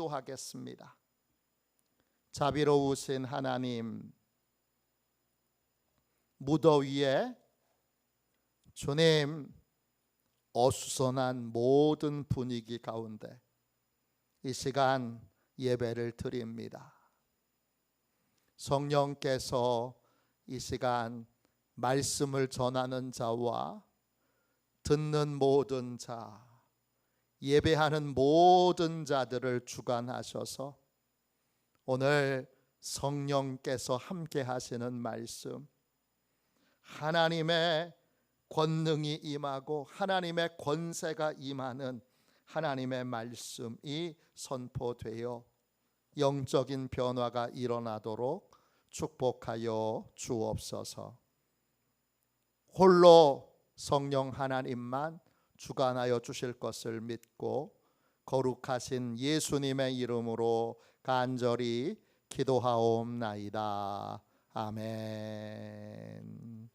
기도하겠습니다. 자비로우신 하나님, 무더위에 주님 어수선한 모든 분위기 가운데 이 시간 예배를 드립니다. 성령께서 이 시간 말씀을 전하는 자와 듣는 모든 자, 예배하는 모든 자들을 주관하셔서 오늘 성령께서 함께 하시는 말씀, 하나님의 권능이 임하고 하나님의 권세가 임하는 하나님의 말씀이 선포되어 영적인 변화가 일어나도록 축복하여 주옵소서. 홀로 성령 하나님만 주관하여 주실 것을 믿고 거룩하신 예수님의 이름으로 간절히 기도하옵나이다. 아멘.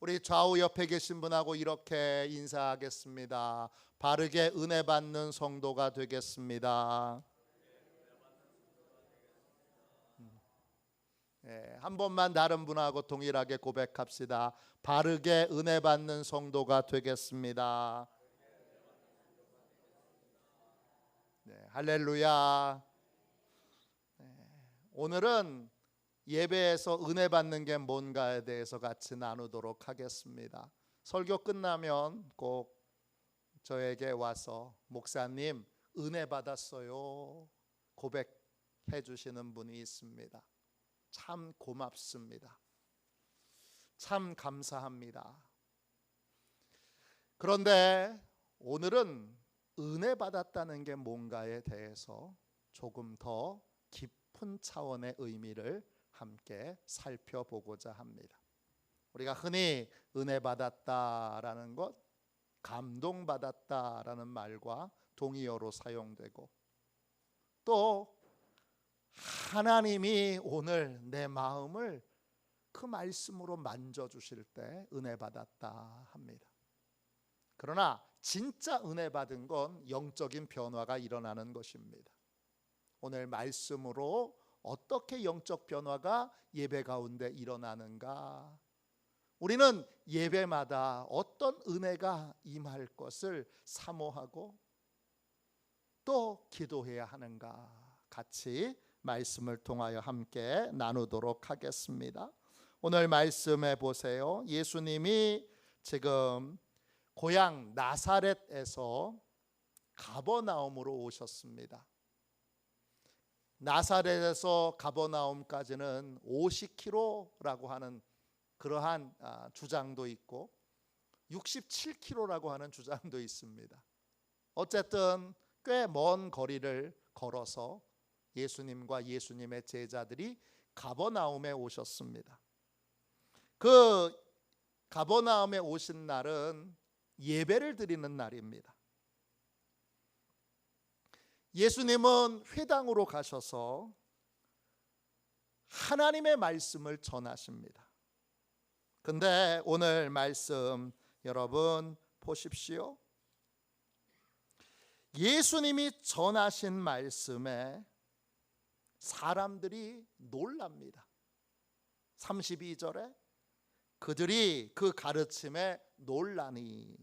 우리 좌우 옆에 계신 분하고 이렇게 인사하겠습니다. 바르게 은혜 받는 성도가 되겠습니다. 한 번만 다른 분하고 동일하게 고백합시다. 바르게 은혜 받는 성도가 되겠습니다. 할렐루야. 오늘은 예배에서 은혜 받는 게 뭔가에 대해서 같이 나누도록 하겠습니다. 설교 끝나면 꼭 저에게 와서 목사님 은혜 받았어요 고백해 주시는 분이 있습니다. 참 고맙습니다. 참 감사합니다. 그런데 오늘은 은혜 받았다는 게 뭔가에 대해서 조금 더 깊은 차원의 의미를 함께 살펴보고자 합니다. 우리가 흔히 은혜 받았다라는 것, 감동받았다라는 말과 동의어로 사용되고, 또 하나님이 오늘 내 마음을 그 말씀으로 만져주실 때 은혜 받았다 합니다. 그러나 진짜 은혜 받은 건 영적인 변화가 일어나는 것입니다. 오늘 말씀으로 어떻게 영적 변화가 예배 가운데 일어나는가? 우리는 예배마다 어떤 은혜가 임할 것을 사모하고 또 기도해야 하는가? 같이 말씀을 통하여 함께 나누도록 하겠습니다. 오늘 말씀해 보세요. 예수님이 지금 고향 나사렛에서 가버나움으로 오셨습니다. 나사렛에서 가버나움까지는 50km라고 하는 그러한 주장도 있고 67km라고 하는 주장도 있습니다. 어쨌든 꽤 먼 거리를 걸어서 예수님과 예수님의 제자들이 가버나움에 오셨습니다. 그 가버나움에 오신 날은 예배를 드리는 날입니다. 예수님은 회당으로 가셔서 하나님의 말씀을 전하십니다. 근데 오늘 말씀 여러분 보십시오. 예수님이 전하신 말씀에 사람들이 놀랍니다. 32절에 그들이 그 가르침에 놀라니,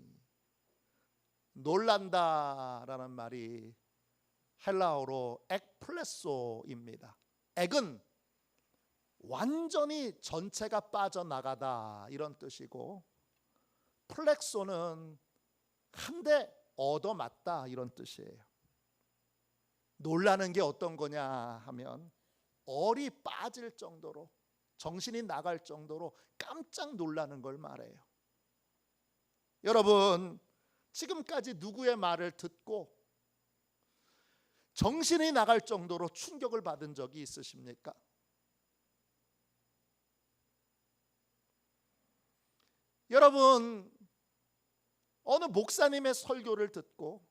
놀란다라는 말이 헬라어로 액플레소입니다. 액은 완전히 전체가 빠져나가다 이런 뜻이고, 플렉소는 한데 얻어맞다 이런 뜻이에요. 놀라는 게 어떤 거냐 하면 얼이 빠질 정도로, 정신이 나갈 정도로 깜짝 놀라는 걸 말해요. 여러분, 지금까지 누구의 말을 듣고 정신이 나갈 정도로 충격을 받은 적이 있으십니까? 여러분, 어느 목사님의 설교를 듣고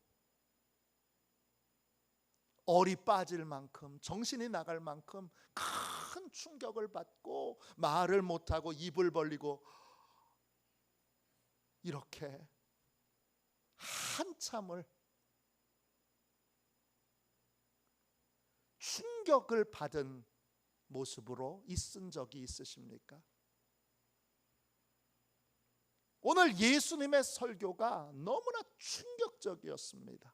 얼이 빠질 만큼, 정신이 나갈 만큼 큰 충격을 받고 말을 못하고 입을 벌리고 이렇게 한참을 충격을 받은 모습으로 있은 적이 있으십니까? 오늘 예수님의 설교가 너무나 충격적이었습니다.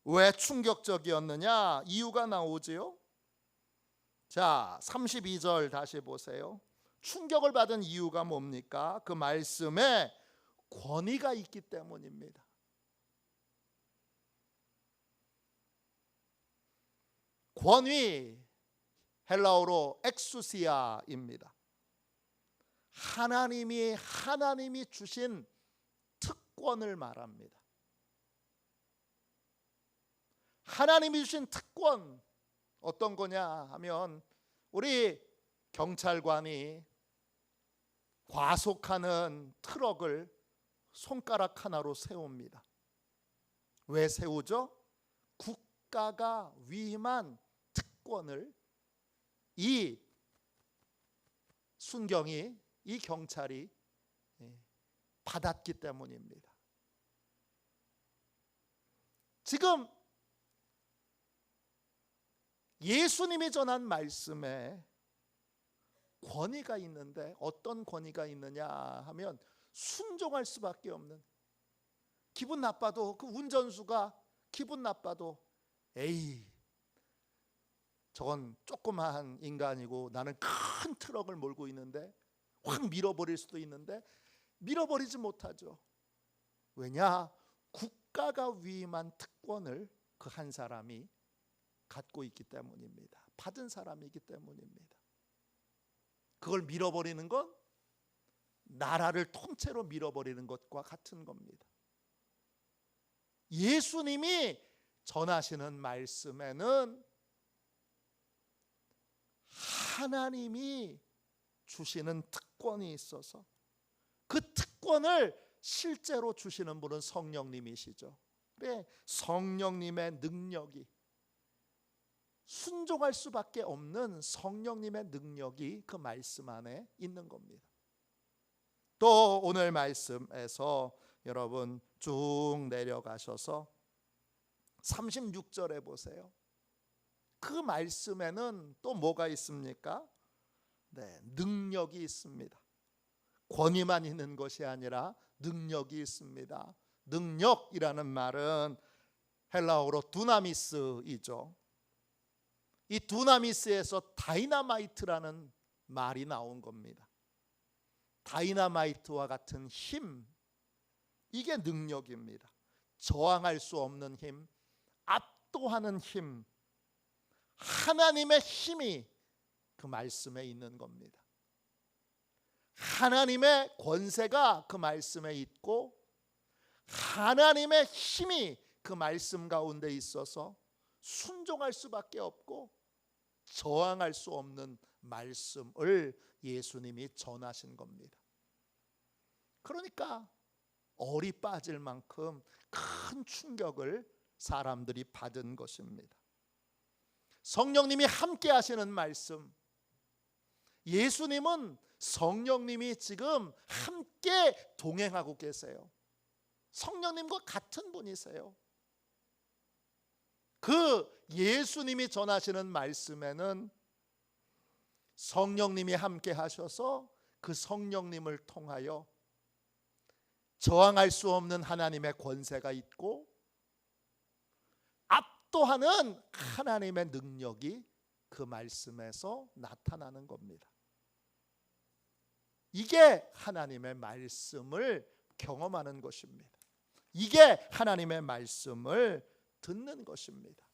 왜 충격적이었느냐? 이유가 나오지요. 자, 32절 다시 보세요. 충격을 받은 이유가 뭡니까? 그 말씀에 권위가 있기 때문입니다. 권위, 헬라어로 엑수시아입니다. 하나님이 주신 특권을 말합니다. 하나님이 주신 특권 어떤 거냐 하면, 우리 경찰관이 과속하는 트럭을 손가락 하나로 세웁니다. 왜 세우죠? 국가가 위임한 특권을 이 순경이, 이 경찰이 받았기 때문입니다. 지금 예수님이 전한 말씀에 권위가 있는데, 어떤 권위가 있느냐 하면 순종할 수밖에 없는, 기분 나빠도, 그 운전수가 기분 나빠도 에이, 저건 조그마한 인간이고 나는 큰 트럭을 몰고 있는데 확 밀어버릴 수도 있는데 밀어버리지 못하죠. 왜냐? 국가가 위임한 특권을 그 한 사람이 갖고 있기 때문입니다. 받은 사람이기 때문입니다. 그걸 밀어버리는 건 나라를 통째로 밀어버리는 것과 같은 겁니다. 예수님이 전하시는 말씀에는 하나님이 주시는 특권이 있어서, 그 특권을 실제로 주시는 분은 성령님이시죠. 그래, 성령님의 능력이, 순종할 수밖에 없는 성령님의 능력이 그 말씀 안에 있는 겁니다. 또 오늘 말씀에서 여러분 쭉 내려가셔서 36절에 보세요. 그 말씀에는 또 뭐가 있습니까? 네, 능력이 있습니다. 권위만 있는 것이 아니라 능력이 있습니다. 능력이라는 말은 헬라어로 두나미스이죠. 이 두나미스에서 다이나마이트라는 말이 나온 겁니다. 다이나마이트와 같은 힘, 이게 능력입니다. 저항할 수 없는 힘, 압도하는 힘, 하나님의 힘이 그 말씀에 있는 겁니다. 하나님의 권세가 그 말씀에 있고, 하나님의 힘이 그 말씀 가운데 있어서 순종할 수밖에 없고 저항할 수 없는 말씀을 예수님이 전하신 겁니다. 그러니까 얼이 빠질 만큼 큰 충격을 사람들이 받은 것입니다. 성령님이 함께 하시는 말씀, 예수님은 성령님이 지금 함께 동행하고 계세요. 성령님과 같은 분이세요. 그 예수님이 전하시는 말씀에는 성령님이 함께 하셔서 그 성령님을 통하여 저항할 수 없는 하나님의 권세가 있고 압도하는 하나님의 능력이 그 말씀에서 나타나는 겁니다. 이게 하나님의 말씀을 경험하는 것입니다. 이게 하나님의 말씀을 듣는 것입니다.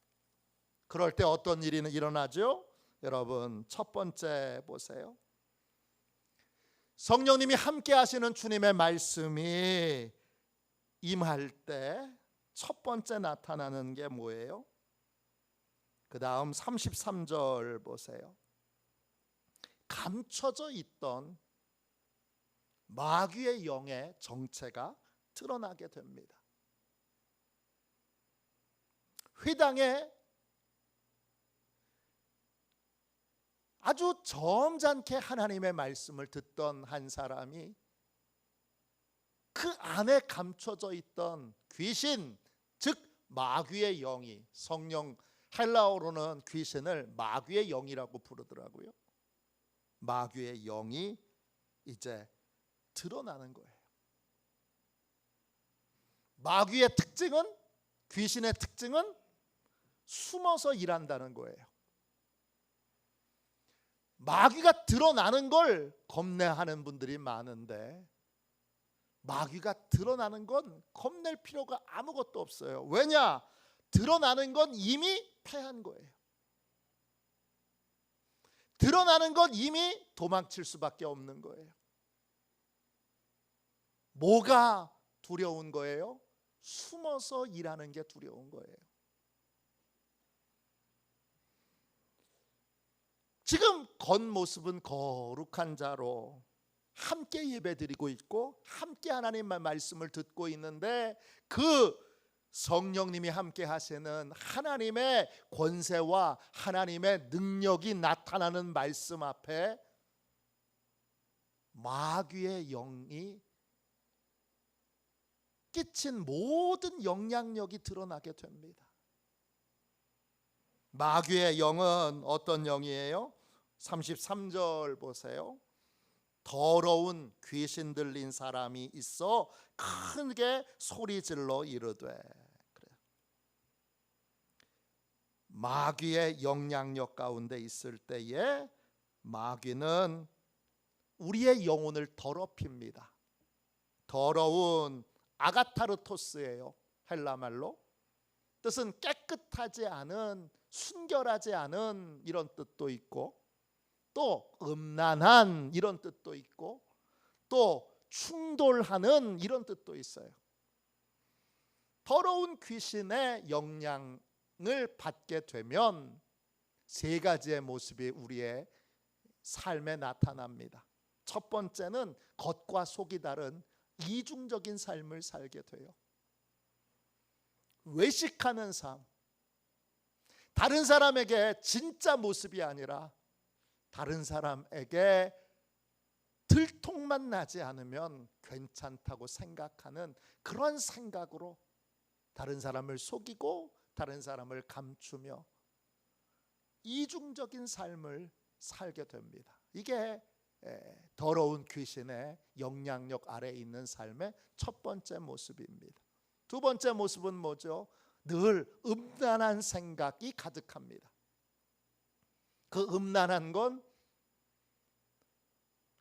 그럴 때 어떤 일이 일어나죠? 여러분, 첫 번째 보세요. 성령님이 함께 하시는 주님의 말씀이 임할 때 첫 번째 나타나는 게 뭐예요? 그 다음 33절 보세요. 감춰져 있던 마귀의 영의 정체가 드러나게 됩니다. 회당에 아주 점잖게 하나님의 말씀을 듣던 한 사람이 그 안에 감춰져 있던 귀신, 즉 마귀의 영이, 성령 헬라어로는 귀신을 마귀의 영이라고 부르더라고요. 마귀의 영이 이제 드러나는 거예요. 마귀의 특징은, 귀신의 특징은 숨어서 일한다는 거예요. 마귀가 드러나는 걸 겁내하는 분들이 많은데 마귀가 드러나는 건 겁낼 필요가 아무것도 없어요. 왜냐? 드러나는 건 이미 패한 거예요. 드러나는 건 이미 도망칠 수밖에 없는 거예요. 뭐가 두려운 거예요? 숨어서 일하는 게 두려운 거예요. 지금 겉모습은 거룩한 자로 함께 예배드리고 있고 함께 하나님의 말씀을 듣고 있는데 그 성령님이 함께 하시는 하나님의 권세와 하나님의 능력이 나타나는 말씀 앞에 마귀의 영이 끼친 모든 영향력이 드러나게 됩니다. 마귀의 영은 어떤 영이에요? 33절 보세요. 더러운 귀신 들린 사람이 있어 크게 소리질러 이르되. 그래요. 마귀의 영향력 가운데 있을 때에 마귀는 우리의 영혼을 더럽힙니다. 더러운 아가타르토스예요. 헬라말로. 뜻은 깨끗하지 않은, 순결하지 않은 이런 뜻도 있고 또 음란한 이런 뜻도 있고 또 충돌하는 이런 뜻도 있어요. 더러운 귀신의 영향을 받게 되면 세 가지의 모습이 우리의 삶에 나타납니다. 첫 번째는 겉과 속이 다른 이중적인 삶을 살게 돼요. 외식하는 삶, 다른 사람에게 진짜 모습이 아니라 다른 사람에게 들통만 나지 않으면 괜찮다고 생각하는 그런 생각으로 다른 사람을 속이고 다른 사람을 감추며 이중적인 삶을 살게 됩니다. 이게 더러운 귀신의 영향력 아래에 있는 삶의 첫 번째 모습입니다. 두 번째 모습은 뭐죠? 늘 음란한 생각이 가득합니다. 그 음란한 건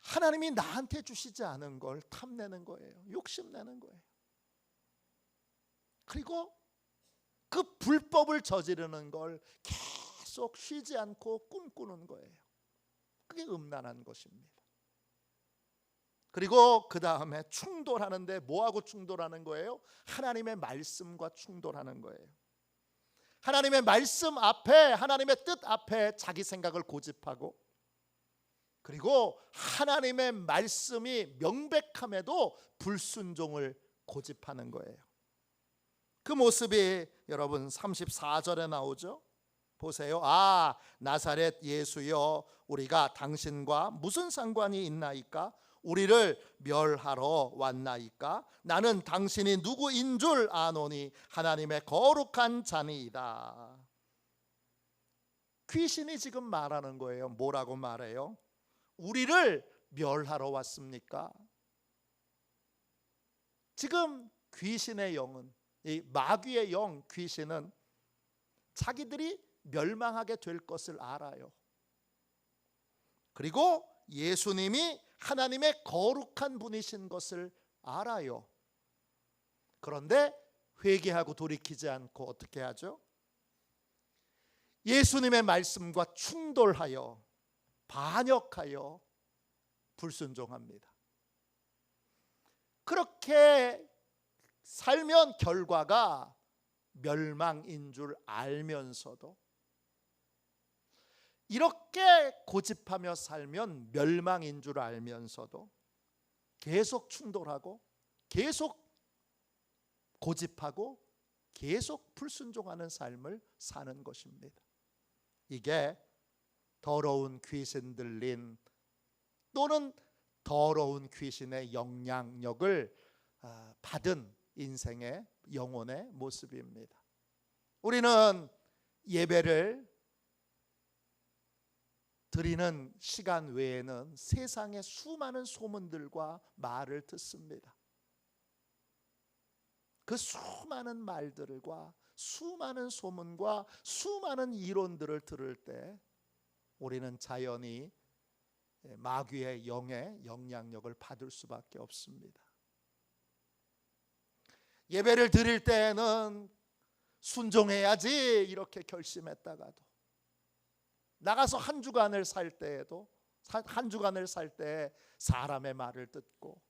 하나님이 나한테 주시지 않은 걸 탐내는 거예요. 욕심내는 거예요. 그리고 그 불법을 저지르는 걸 계속 쉬지 않고 꿈꾸는 거예요. 그게 음란한 것입니다. 그리고 그 다음에 충돌하는데 뭐하고 충돌하는 거예요? 하나님의 말씀과 충돌하는 거예요. 하나님의 말씀 앞에, 하나님의 뜻 앞에 자기 생각을 고집하고 그리고 하나님의 말씀이 명백함에도 불순종을 고집하는 거예요. 그 모습이 여러분 34절에 나오죠. 보세요. 아, 나사렛 예수여, 우리가 당신과 무슨 상관이 있나이까? 우리를 멸하러 왔나이까? 나는 당신이 누구인 줄 아노니 하나님의 거룩한 자니이다. 귀신이 지금 말하는 거예요. 뭐라고 말해요? 우리를 멸하러 왔습니까? 지금 귀신의 영은, 이 마귀의 영, 귀신은 자기들이 멸망하게 될 것을 알아요. 그리고 예수님이 하나님의 거룩한 분이신 것을 알아요. 그런데 회개하고 돌이키지 않고 어떻게 하죠? 예수님의 말씀과 충돌하여 반역하여 불순종합니다. 그렇게 살면 결과가 멸망인 줄 알면서도, 이렇게 고집하며 살면 멸망인 줄 알면서도 계속 충돌하고 계속 고집하고 계속 불순종하는 삶을 사는 것입니다. 이게 더러운 귀신 들린 또는 더러운 귀신의 영향력을 받은 인생의 영혼의 모습입니다. 우리는 예배를 드리는 시간 외에는 세상의 수많은 소문들과 말을 듣습니다. 그 수많은 말들과 수많은 소문과 수많은 이론들을 들을 때 우리는 자연히 마귀의 영의 영향력을 받을 수밖에 없습니다. 예배를 드릴 때에는 순종해야지 이렇게 결심했다가도 나가서 한 주간을 살 때에도 한 주간을 살 때 사람의 말을 듣고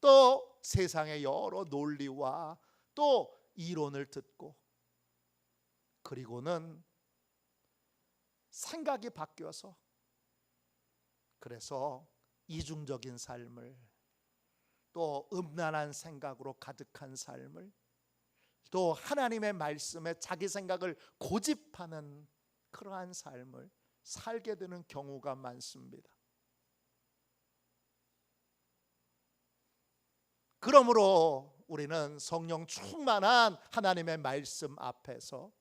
또 세상의 여러 논리와 또 이론을 듣고 그리고는 생각이 바뀌어서 그래서 이중적인 삶을 또 음란한 생각으로 가득한 삶을 또 하나님의 말씀에 자기 생각을 고집하는 그러한 삶을 살게 되는 경우가 많습니다. 그러므로 우리는 성령 충만한 하나님의 말씀 앞에서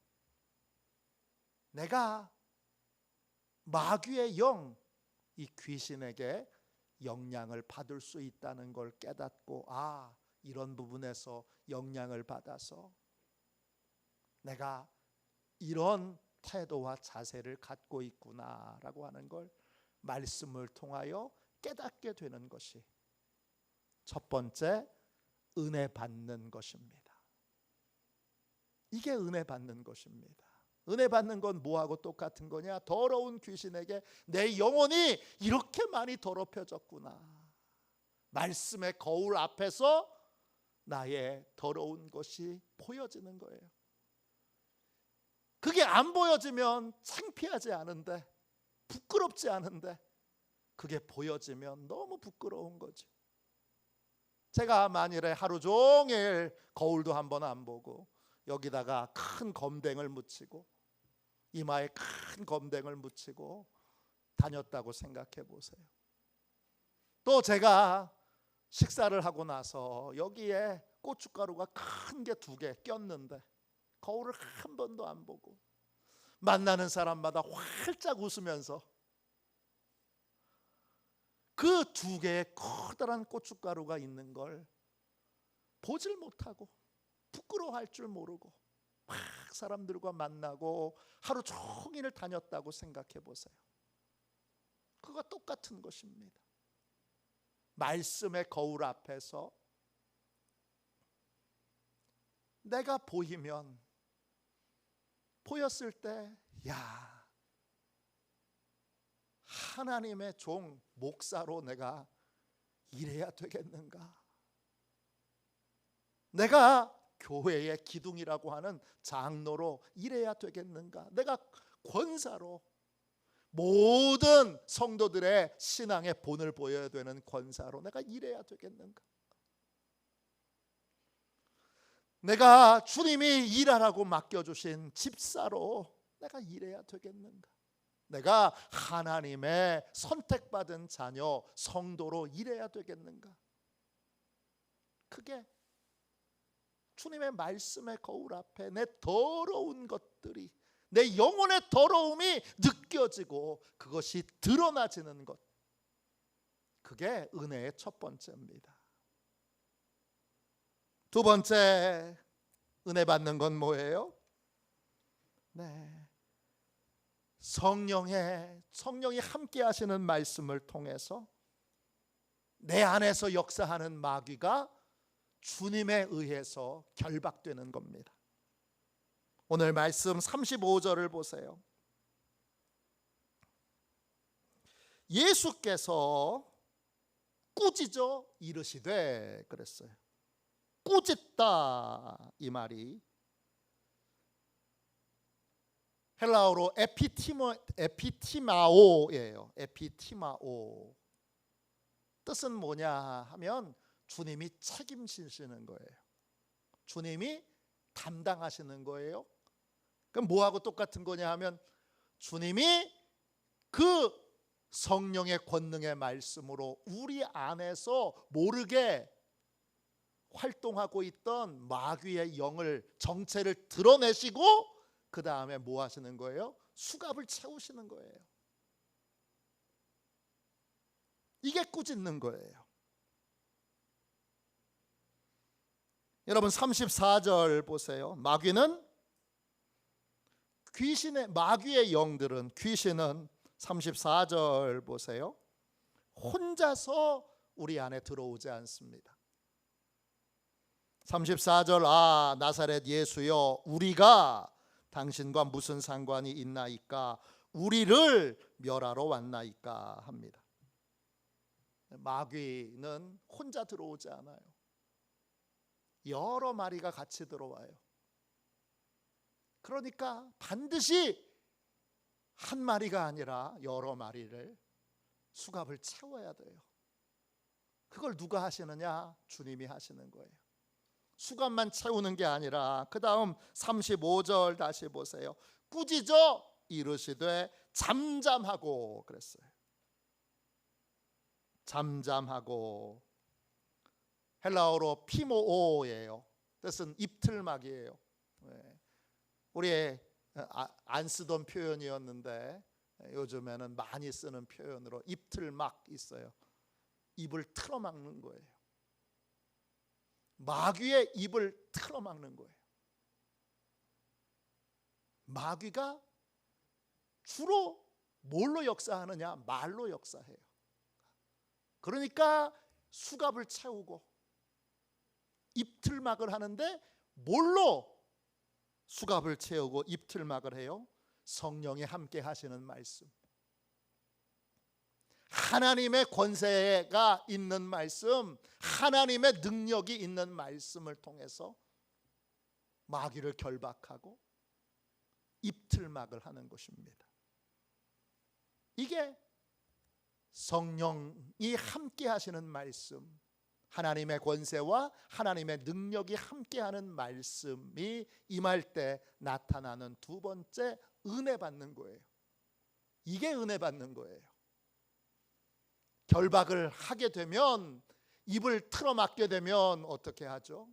내가 마귀의 영, 이 귀신에게 영향을 받을 수 있다는 걸 깨닫고 이런 부분에서 영향을 받아서 내가 이런 태도와 자세를 갖고 있구나라고 하는 걸 말씀을 통하여 깨닫게 되는 것이 첫 번째 은혜 받는 것입니다. 이게 은혜 받는 것입니다. 은혜 받는 건 뭐하고 똑같은 거냐? 더러운 귀신에게 내 영혼이 이렇게 많이 더럽혀졌구나. 말씀의 거울 앞에서 나의 더러운 것이 보여지는 거예요. 그게 안 보여지면 창피하지 않은데, 부끄럽지 않은데 그게 보여지면 너무 부끄러운 거죠. 제가 만일에 하루 종일 거울도 한번 안 보고 여기다가 큰 검댕을 묻히고 이마에 큰 검댕을 묻히고 다녔다고 생각해 보세요. 또 제가 식사를 하고 나서 여기에 고춧가루가 큰 게 2개 꼈는데 거울을 한 번도 안 보고 만나는 사람마다 활짝 웃으면서 그 2개의 커다란 고춧가루가 있는 걸 보질 못하고 부끄러워할 줄 모르고 막 사람들과 만나고 하루 종일 다녔다고 생각해 보세요. 그거 똑같은 것입니다. 말씀의 거울 앞에서 내가 보였을 때 하나님의 종 목사로 내가 일해야 되겠는가? 내가 교회의 기둥이라고 하는 장로로 일해야 되겠는가? 내가 권사로 모든 성도들의 신앙의 본을 보여야 되는 권사로 내가 일해야 되겠는가? 내가 주님이 일하라고 맡겨주신 집사로 내가 일해야 되겠는가? 내가 하나님의 선택받은 자녀 성도로 일해야 되겠는가? 그게 주님의 말씀의 거울 앞에 내 더러운 것들이, 내 영혼의 더러움이 느껴지고 그것이 드러나지는 것, 그게 은혜의 첫 번째입니다. 두 번째 은혜 받는 건 뭐예요? 성령이 함께 하시는 말씀을 통해서 내 안에서 역사하는 마귀가 주님에 의해서 결박되는 겁니다. 오늘 말씀 35절을 보세요. 예수께서 꾸짖어 이르시되 그랬어요. 꾸짖다, 이 말이 헬라어로 에피티마오예요. 에피티마오. 뜻은 뭐냐 하면 주님이 책임지시는 거예요. 주님이 담당하시는 거예요. 그럼 뭐하고 똑같은 거냐 하면 주님이 그 성령의 권능의 말씀으로 우리 안에서 모르게 활동하고 있던 마귀의 영을 정체를 드러내시고 그 다음에 뭐 하시는 거예요? 수갑을 채우시는 거예요. 이게 꾸짖는 거예요. 여러분 34절 보세요. 마귀의 영들은, 귀신은 34절 보세요. 혼자서 우리 안에 들어오지 않습니다. 34절 나사렛 예수여, 우리가 당신과 무슨 상관이 있나이까? 우리를 멸하러 왔나이까 합니다. 마귀는 혼자 들어오지 않아요. 여러 마리가 같이 들어와요. 그러니까 반드시 한 마리가 아니라 여러 마리를 수갑을 채워야 돼요. 그걸 누가 하시느냐? 주님이 하시는 거예요. 수갑만 채우는 게 아니라 그 다음 35절 다시 보세요. 꾸짖어 이르시되 잠잠하고 그랬어요. 잠잠하고, 헬라어로 피모오예요. 뜻은 입틀막이에요. 우리 안 쓰던 표현이었는데 요즘에는 많이 쓰는 표현으로 입틀막 있어요. 입을 틀어막는 거예요. 마귀의 입을 틀어막는 거예요. 마귀가 주로 뭘로 역사하느냐? 말로 역사해요. 그러니까 수갑을 채우고 입틀막을 하는데 뭘로 수갑을 채우고 입틀막을 해요? 성령이 함께 하시는 말씀, 하나님의 권세가 있는 말씀, 하나님의 능력이 있는 말씀을 통해서 마귀를 결박하고 입틀막을 하는 것입니다. 이게 성령이 함께 하시는 말씀, 하나님의 권세와 하나님의 능력이 함께하는 말씀이 임할 때 나타나는 두 번째 은혜 받는 거예요. 이게 은혜 받는 거예요. 결박을 하게 되면, 입을 틀어막게 되면 어떻게 하죠?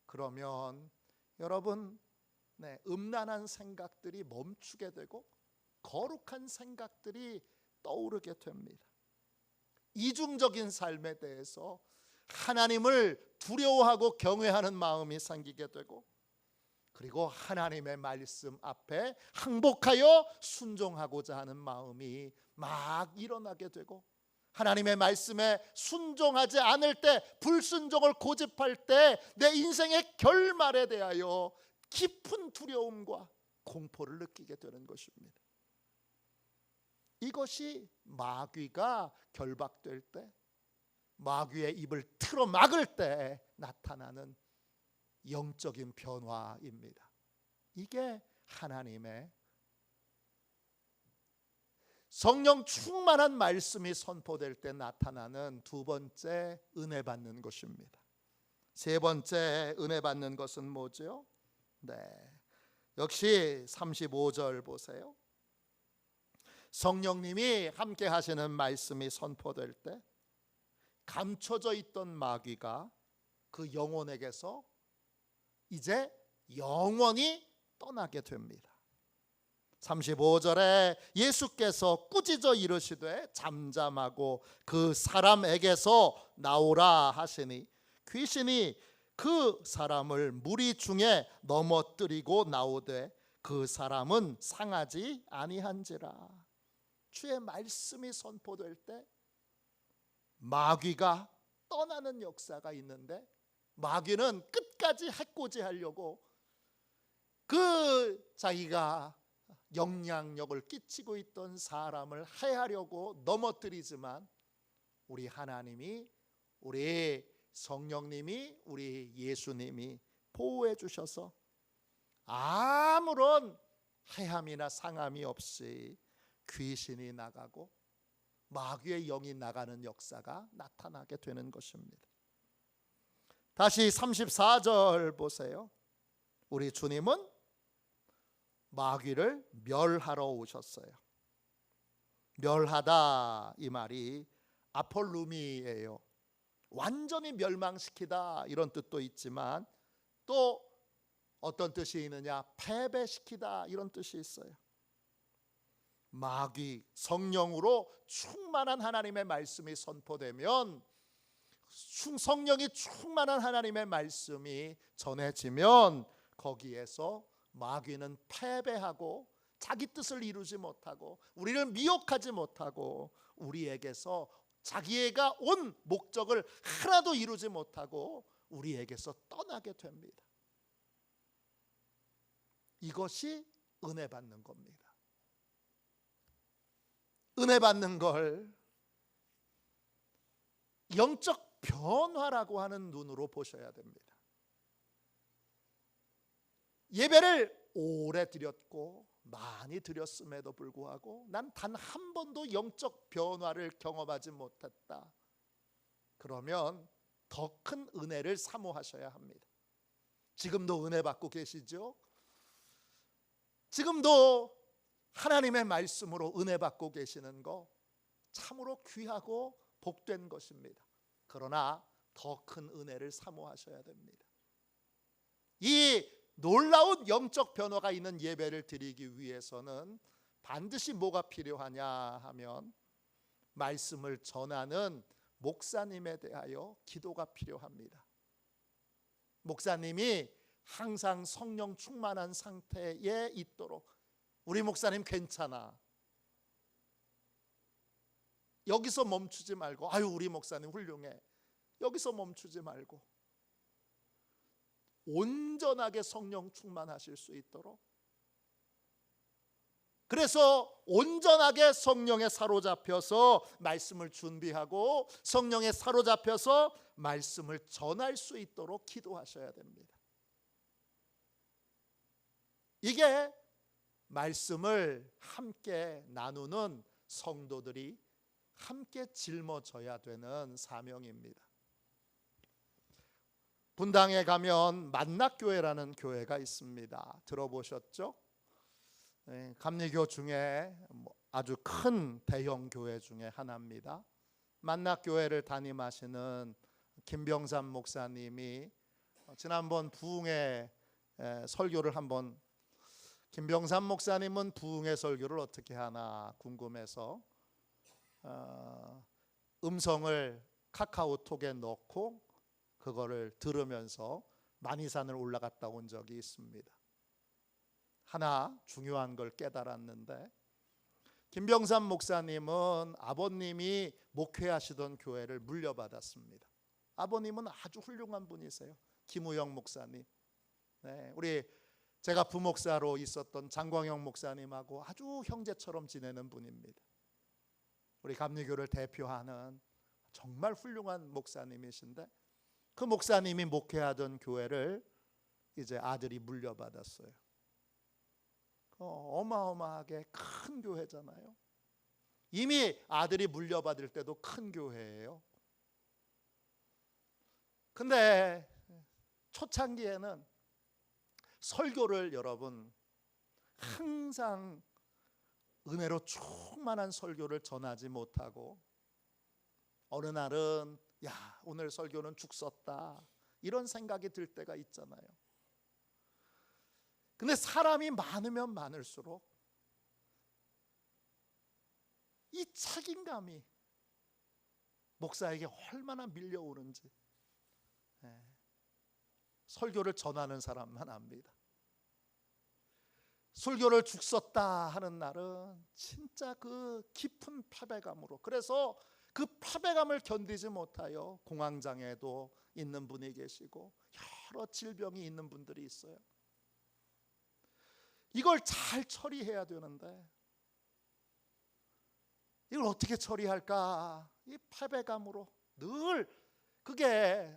그러면 여러분, 음란한 생각들이 멈추게 되고 거룩한 생각들이 떠오르게 됩니다. 이중적인 삶에 대해서 하나님을 두려워하고 경외하는 마음이 생기게 되고, 그리고 하나님의 말씀 앞에 항복하여 순종하고자 하는 마음이 막 일어나게 되고, 하나님의 말씀에 순종하지 않을 때, 불순종을 고집할 때 내 인생의 결말에 대하여 깊은 두려움과 공포를 느끼게 되는 것입니다. 이것이 마귀가 결박될 때, 마귀의 입을 틀어 막을 때 나타나는 영적인 변화입니다. 이게 하나님의 성령 충만한 말씀이 선포될 때 나타나는 두 번째 은혜 받는 것입니다. 세 번째 은혜 받는 것은 뭐죠? 역시 35절 보세요. 성령님이 함께 하시는 말씀이 선포될 때 감춰져 있던 마귀가 그 영혼에게서 이제 영원히 떠나게 됩니다. 35절에 예수께서 꾸짖어 이르시되 잠잠하고 그 사람에게서 나오라 하시니, 귀신이 그 사람을 무리 중에 넘어뜨리고 나오되 그 사람은 상하지 아니한지라. 주의 말씀이 선포될 때 마귀가 떠나는 역사가 있는데, 마귀는 끝까지 해코지하려고 그 자기가 영향력을 끼치고 있던 사람을 해하려고 넘어뜨리지만, 우리 하나님이, 우리 성령님이, 우리 예수님이 보호해 주셔서 아무런 해함이나 상함이 없이 귀신이 나가고 마귀의 영이 나가는 역사가 나타나게 되는 것입니다. 다시 34절 보세요. 우리 주님은 마귀를 멸하러 오셨어요. 멸하다, 이 말이 아폴루미예요. 완전히 멸망시키다 이런 뜻도 있지만 또 어떤 뜻이 있느냐? 패배시키다 이런 뜻이 있어요. 마귀, 성령으로 충만한 하나님의 말씀이 선포되면, 성령이 충만한 하나님의 말씀이 전해지면 거기에서 마귀는 패배하고 자기 뜻을 이루지 못하고 우리를 미혹하지 못하고 우리에게서 자기가 온 목적을 하나도 이루지 못하고 우리에게서 떠나게 됩니다. 이것이 은혜 받는 겁니다. 은혜 받는 걸 영적 변화라고 하는 눈으로 보셔야 됩니다. 예배를 오래 드렸고 많이 드렸음에도 불구하고 난 단 한 번도 영적 변화를 경험하지 못했다. 그러면 더 큰 은혜를 사모하셔야 합니다. 지금도 은혜 받고 계시죠? 지금도 하나님의 말씀으로 은혜 받고 계시는 거 참으로 귀하고 복된 것입니다. 그러나 더 큰 은혜를 사모하셔야 됩니다. 이 놀라운 영적 변화가 있는 예배를 드리기 위해서는 반드시 뭐가 필요하냐 하면 말씀을 전하는 목사님에 대하여 기도가 필요합니다. 목사님이 항상 성령 충만한 상태에 있도록, 우리 목사님 괜찮아, 여기서 멈추지 말고, 아유 우리 목사님 훌륭해, 여기서 멈추지 말고 온전하게 성령 충만하실 수 있도록, 그래서 온전하게 성령에 사로잡혀서 말씀을 준비하고 성령에 사로잡혀서 말씀을 전할 수 있도록 기도하셔야 됩니다. 이게 말씀을 함께 나누는 성도들이 함께 짊어져야 되는 사명입니다. 분당에 가면 만낙교회라는 교회가 있습니다. 들어보셨죠? 감리교 중에 아주 큰 대형 교회 중에 하나입니다. 만낙교회를 담임하시는 김병삼 목사님이 지난번 부흥회 설교를 한번, 김병삼 목사님은 부흥회 설교를 어떻게 하나 궁금해서 음성을 카카오톡에 넣고 그거를 들으면서 만이산을 올라갔다 온 적이 있습니다. 하나 중요한 걸 깨달았는데, 김병삼 목사님은 아버님이 목회하시던 교회를 물려받았습니다. 아버님은 아주 훌륭한 분이세요. 김우영 목사님. 우리 제가 부목사로 있었던 장광영 목사님하고 아주 형제처럼 지내는 분입니다. 우리 감리교를 대표하는 정말 훌륭한 목사님이신데, 그 목사님이 목회하던 교회를 이제 아들이 물려받았어요. 어마어마하게 큰 교회잖아요. 이미 아들이 물려받을 때도 큰 교회예요. 근데 초창기에는 설교를 여러분 항상 은혜로 충만한 설교를 전하지 못하고 어느 날은 야 오늘 설교는 죽 썼다 이런 생각이 들 때가 있잖아요. 근데 사람이 많으면 많을수록 이 책임감이 목사에게 얼마나 밀려오는지 설교를 전하는 사람만 압니다. 설교를 죽 썼다 하는 날은 진짜 그 깊은 패배감으로, 그래서 그 패배감을 견디지 못하여 공황장애도 있는 분이 계시고 여러 질병이 있는 분들이 있어요. 이걸 잘 처리해야 되는데 이걸 어떻게 처리할까? 이 패배감으로 늘 그게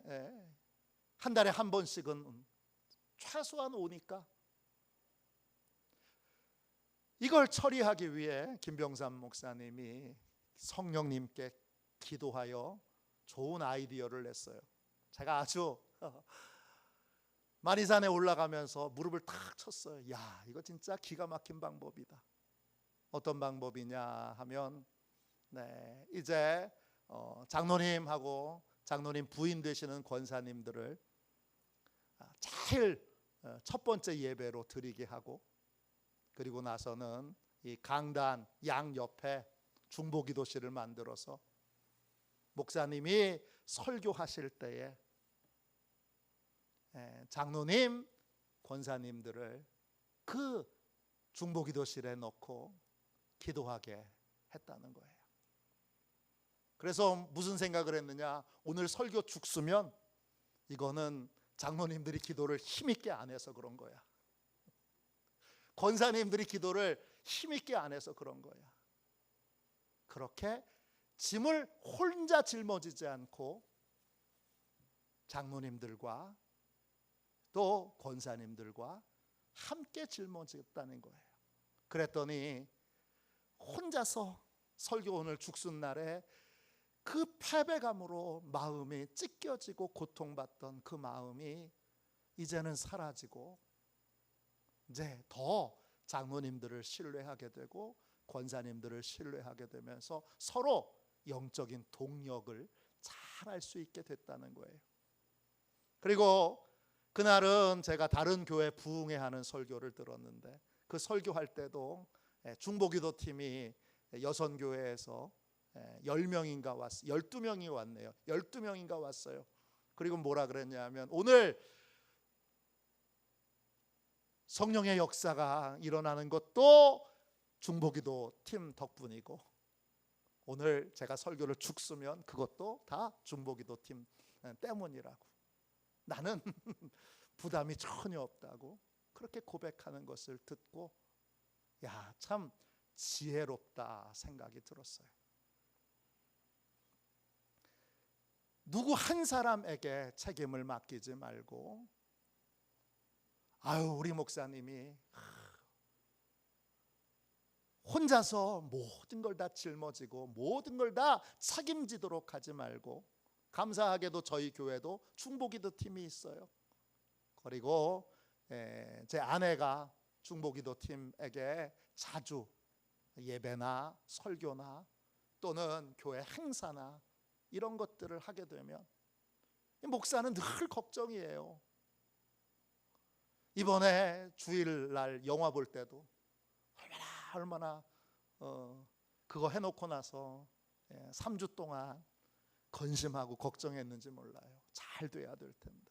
한 달에 한 번씩은 최소한 오니까 이걸 처리하기 위해 김병삼 목사님이 성령님께 기도하여 좋은 아이디어를 냈어요. 제가 아주 만이산에 올라가면서 무릎을 탁 쳤어요. 야, 이거 진짜 기가 막힌 방법이다. 어떤 방법이냐 하면 이제 장로님하고 장로님 부인 되시는 권사님들을 제일 첫 번째 예배로 드리게 하고, 그리고 나서는 이 강단 양 옆에 중보기도실을 만들어서 목사님이 설교하실 때에 장로님, 권사님들을 그 중보기도실에 넣고 기도하게 했다는 거예요. 그래서 무슨 생각을 했느냐, 오늘 설교 죽으면 이거는 장로님들이 기도를 힘있게 안 해서 그런 거야. 권사님들이 기도를 힘있게 안 해서 그런 거야. 그렇게 짐을 혼자 짊어지지 않고 장로님들과 또 권사님들과 함께 짊어졌다는 거예요. 그랬더니 혼자서 설교 오늘 죽순 날에 그 패배감으로 마음이 찢겨지고 고통받던 그 마음이 이제는 사라지고, 이제 더 장로님들을 신뢰하게 되고 권사님들을 신뢰하게 되면서 서로 영적인 동력을 잘 알 수 있게 됐다는 거예요. 그리고 그날은 제가 다른 교회 부흥회 하는 설교를 들었는데, 그 설교할 때도 중보기도팀이 여선교회에서 10명인가 왔어요. 12명이 왔네요. 12명인가 왔어요. 그리고 뭐라 그랬냐면, 오늘 성령의 역사가 일어나는 것도 중보기도 팀 덕분이고, 오늘 제가 설교를 죽쓰면 그것도 다 중보기도 팀 때문이라고. 나는 부담이 전혀 없다고 그렇게 고백하는 것을 듣고, 야, 참 지혜롭다 생각이 들었어요. 누구 한 사람에게 책임을 맡기지 말고, 아유, 우리 목사님이 혼자서 모든 걸 다 짊어지고 모든 걸 다 책임지도록 하지 말고, 감사하게도 저희 교회도 중보기도 팀이 있어요. 그리고 제 아내가 중보기도 팀에게 자주 예배나 설교나 또는 교회 행사나 이런 것들을 하게 되면 목사는 늘 걱정이에요. 이번에 주일날 영화 볼 때도 얼마나 그거 해놓고 나서 3주 동안 건심하고 걱정했는지 몰라요. 잘 돼야 될 텐데,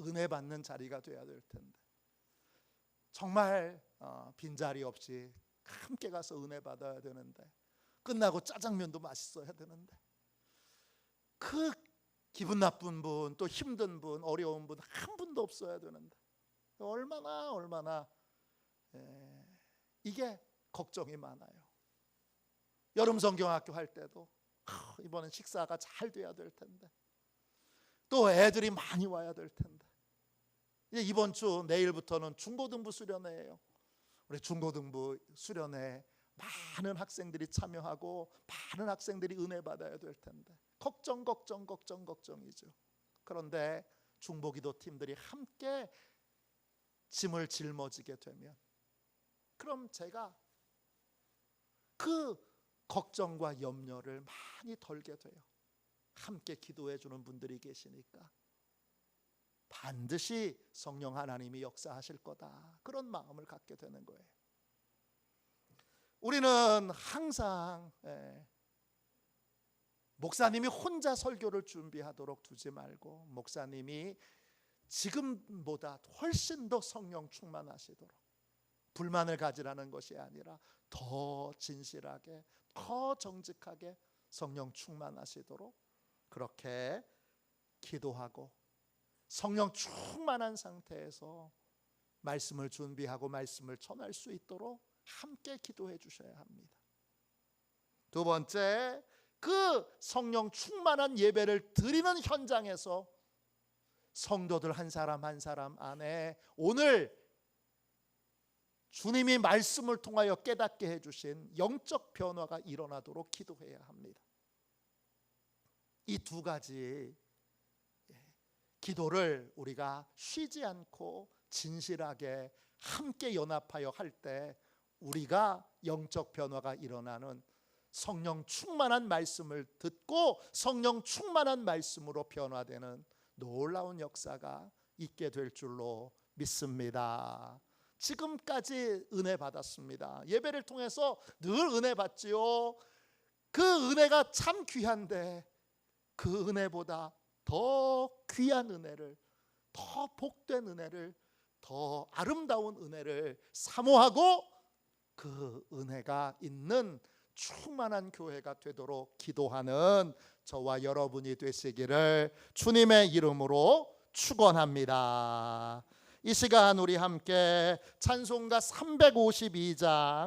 은혜 받는 자리가 돼야 될 텐데, 정말 빈자리 없이 함께 가서 은혜 받아야 되는데, 끝나고 짜장면도 맛있어야 되는데, 그 기분 나쁜 분, 또 힘든 분, 어려운 분 한 분도 없어야 되는데, 얼마나 이게 걱정이 많아요. 여름 성경학교 할 때도 이번엔 식사가 잘 돼야 될 텐데, 또 애들이 많이 와야 될 텐데, 이제 이번 주 내일부터는 중고등부 수련회예요. 우리 중고등부 수련회 많은 학생들이 참여하고 많은 학생들이 은혜 받아야 될 텐데, 걱정이죠. 그런데 중보기도 팀들이 함께 짐을 짊어지게 되면, 그럼 제가 그 걱정과 염려를 많이 덜게 돼요. 함께 기도해 주는 분들이 계시니까 반드시 성령 하나님이 역사하실 거다, 그런 마음을 갖게 되는 거예요. 우리는 항상 목사님이 혼자 설교를 준비하도록 두지 말고, 목사님이 지금보다 훨씬 더 성령 충만하시도록, 불만을 가지라는 것이 아니라 더 진실하게, 더 정직하게 성령 충만하시도록 그렇게 기도하고, 성령 충만한 상태에서 말씀을 준비하고 말씀을 전할 수 있도록 함께 기도해 주셔야 합니다. 두 번째, 그 성령 충만한 예배를 드리는 현장에서 성도들 한 사람 한 사람 안에 오늘 주님이 말씀을 통하여 깨닫게 해주신 영적 변화가 일어나도록 기도해야 합니다. 이 두 가지 기도를 우리가 쉬지 않고 진실하게 함께 연합하여 할 때 우리가 영적 변화가 일어나는 성령 충만한 말씀을 듣고 성령 충만한 말씀으로 변화되는 놀라운 역사가 있게 될 줄로 믿습니다. 지금까지 은혜 받았습니다. 예배를 통해서 늘 은혜 받지요. 그 은혜가 참 귀한데 그 은혜보다 더 귀한 은혜를, 더 복된 은혜를, 더 아름다운 은혜를 사모하고 그 은혜가 있는 충만한 교회가 되도록 기도하는 저와 여러분이 되시기를 주님의 이름으로 축원합니다. 이 시간 우리 함께 찬송가 352장